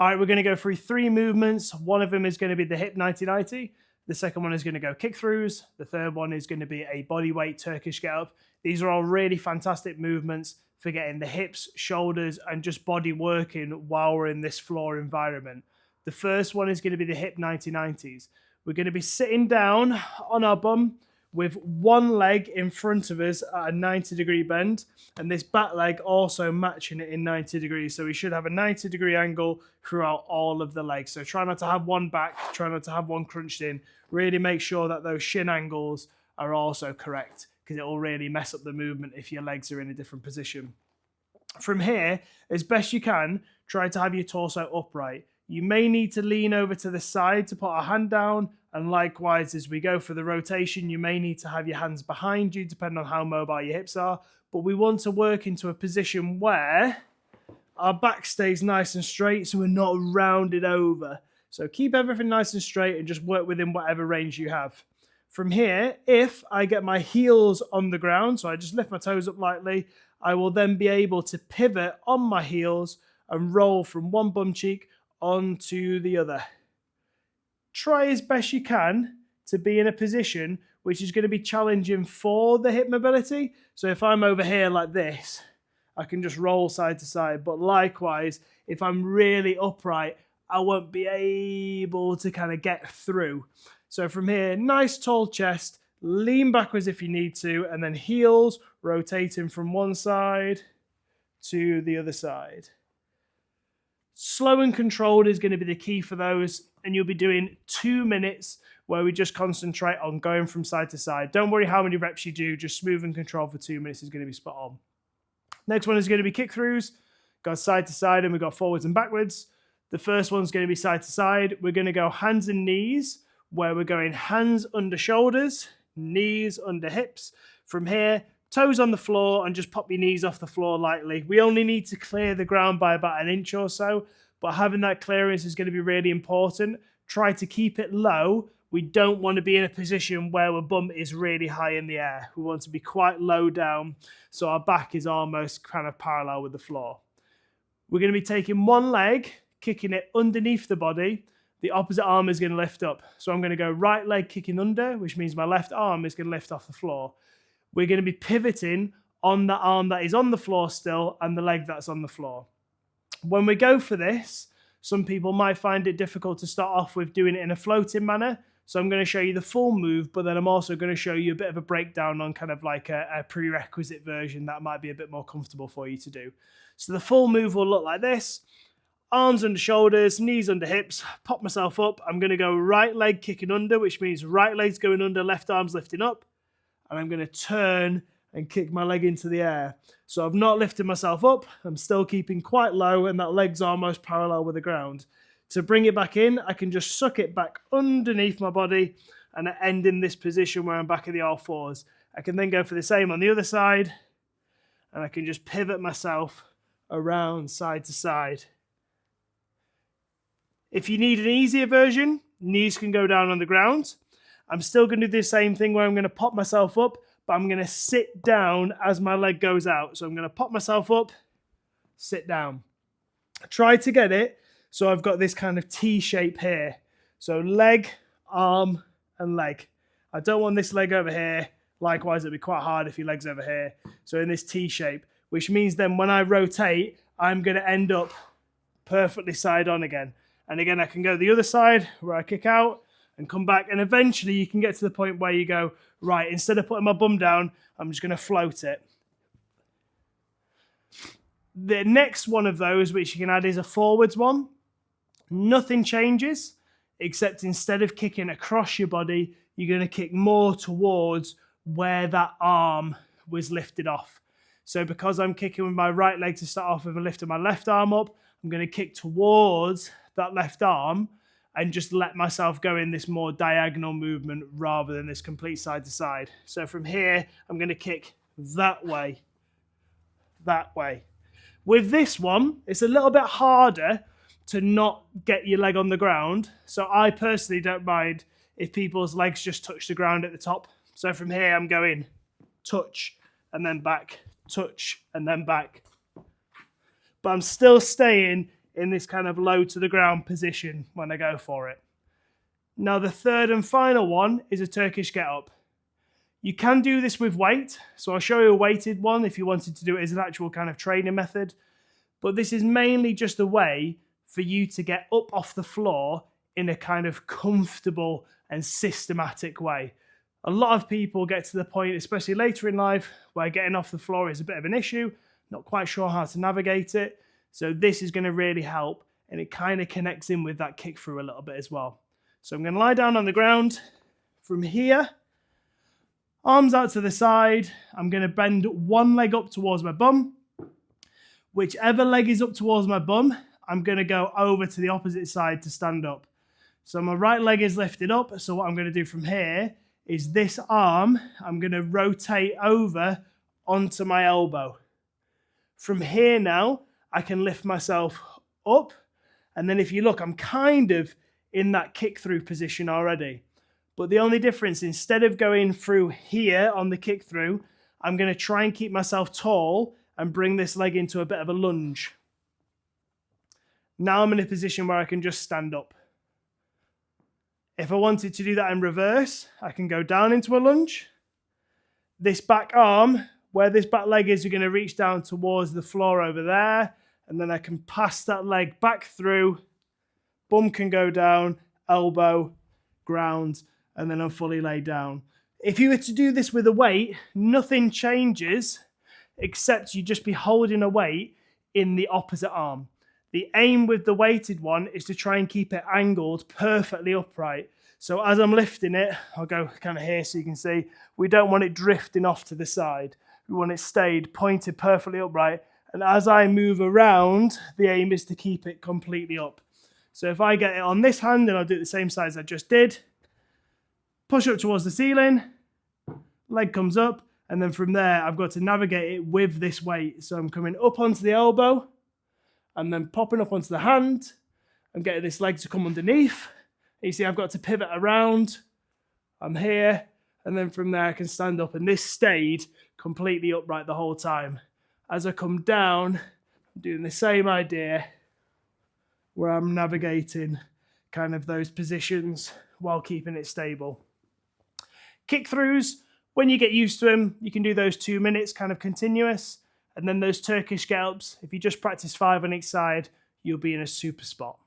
All right, we're going to go through 3 movements. One of them is going to be the hip 90-90. The second one is going to go kick throughs. The third one is going to be a bodyweight Turkish get up. These are all really fantastic movements for getting the hips, shoulders, and just body working while we're in this floor environment. The first one is going to be the hip 90-90s. We're going to be sitting down on our bum with one leg in front of us at a 90-degree bend, and this back leg also matching it in 90 degrees. So we should have a 90-degree angle throughout all of the legs. So try not to have one back, try not to have one crunched in. Really make sure that those shin angles are also correct, because it will really mess up the movement if your legs are in a different position. From here, as best you can, try to have your torso upright. You may need to lean over to the side to put a hand down, and likewise, as we go for the rotation, you may need to have your hands behind you, depending on how mobile your hips are. But we want to work into a position where our back stays nice and straight, so we're not rounded over. So keep everything nice and straight and just work within whatever range you have. From here, if I get my heels on the ground, so I just lift my toes up lightly, I will then be able to pivot on my heels and roll from one bum cheek onto the other. Try as best you can to be in a position which is going to be challenging for the hip mobility. So if I'm over here like this, I can just roll side to side. But likewise, if I'm really upright, I won't be able to kind of get through. So from here, nice tall chest, lean backwards if you need to, and then heels rotating from one side to the other side. Slow and controlled is going to be the key for those, and you'll be doing 2 minutes where we just concentrate on going from side to side. Don't worry how many reps you do, just smooth and controlled for 2 minutes is going to be spot on. Next one is going to be kick throughs. Got side to side and we've got forwards and backwards. The first one's going to be side to side. We're going to go hands and knees, where we're going hands under shoulders, knees under hips. From here, toes on the floor, and just pop your knees off the floor lightly. We only need to clear the ground by about 1 inch or so, but having that clearance is going to be really important. Try to keep it low. We don't want to be in a position where our bum is really high in the air. We want to be quite low down, so our back is almost kind of parallel with the floor. We're going to be taking one leg, kicking it underneath the body. The opposite arm is going to lift up. So I'm going to go right leg kicking under, which means my left arm is going to lift off the floor. We're going to be pivoting on the arm that is on the floor still and the leg that's on the floor. When we go for this, some people might find it difficult to start off with doing it in a floating manner. So I'm going to show you the full move, but then I'm also going to show you a bit of a breakdown on kind of like a prerequisite version that might be a bit more comfortable for you to do. So the full move will look like this. Arms under shoulders, knees under hips, pop myself up. I'm going to go right leg kicking under, which means right leg's going under, left arm's lifting up. And I'm going to turn and kick my leg into the air. So I've not lifted myself up. I'm still keeping quite low, and that leg's almost parallel with the ground. To bring it back in, I can just suck it back underneath my body and I end in this position where I'm back at the all fours. I can then go for the same on the other side, and I can just pivot myself around side to side. If you need an easier version, knees can go down on the ground. I'm still going to do the same thing where I'm going to pop myself up, but I'm going to sit down as my leg goes out. So I'm going to pop myself up, sit down. Try to get it so I've got this kind of T shape here. So leg, arm, and leg. I don't want this leg over here. Likewise, it'll be quite hard if your leg's over here. So in this T shape, which means then when I rotate, I'm going to end up perfectly side on again. And again, I can go the other side where I kick out and come back, and eventually you can get to the point where you go, right, instead of putting my bum down, I'm just going to float it. The next one of those, which you can add, is a forwards one. Nothing changes, except instead of kicking across your body, you're going to kick more towards where that arm was lifted off. So because I'm kicking with my right leg to start off with and lifting my left arm up, I'm going to kick towards that left arm and just let myself go in this more diagonal movement rather than this complete side to side. So from here, I'm going to kick that way. With this one, it's a little bit harder to not get your leg on the ground. So I personally don't mind if people's legs just touch the ground at the top. So from here, I'm going touch and then back, touch and then back. But I'm still staying in this kind of low to the ground position when I go for it. Now the third and final one is a Turkish get up. You can do this with weight, so I'll show you a weighted one if you wanted to do it as an actual kind of training method. But this is mainly just a way for you to get up off the floor in a kind of comfortable and systematic way. A lot of people get to the point, especially later in life, where getting off the floor is a bit of an issue, not quite sure how to navigate it. So this is going to really help, and it kind of connects in with that kick through a little bit as well. So I'm going to lie down on the ground. From here, arms out to the side, I'm going to bend one leg up towards my bum. Whichever leg is up towards my bum, I'm going to go over to the opposite side to stand up. So my right leg is lifted up, so what I'm going to do from here is this arm, I'm going to rotate over onto my elbow. From here now, I can lift myself up, and then if you look, I'm kind of in that kick through position already. But the only difference, instead of going through here on the kick through, I'm going to try and keep myself tall and bring this leg into a bit of a lunge. Now I'm in a position where I can just stand up. If I wanted to do that in reverse, I can go down into a lunge. This back arm, where this back leg is, you're going to reach down towards the floor over there, and then I can pass that leg back through. Bum can go down, elbow, ground, and then I'm fully laid down. If you were to do this with a weight, nothing changes except you just be holding a weight in the opposite arm. The aim with the weighted one is to try and keep it angled perfectly upright. So as I'm lifting it, I'll go kind of here so you can see, we don't want it drifting off to the side. We want it stayed pointed perfectly upright. And as I move around, the aim is to keep it completely up. So if I get it on this hand, and I'll do it the same size I just did, push up towards the ceiling, leg comes up, and then from there, I've got to navigate it with this weight. So I'm coming up onto the elbow, and then popping up onto the hand. I'm getting this leg to come underneath. You see, I've got to pivot around. I'm here, and then from there, I can stand up, and this stayed completely upright the whole time. As I come down, I'm doing the same idea, where I'm navigating kind of those positions while keeping it stable. Kick throughs, when you get used to them, you can do those 2 minutes kind of continuous. And then those Turkish get ups, if you just practice 5 on each side, you'll be in a super spot.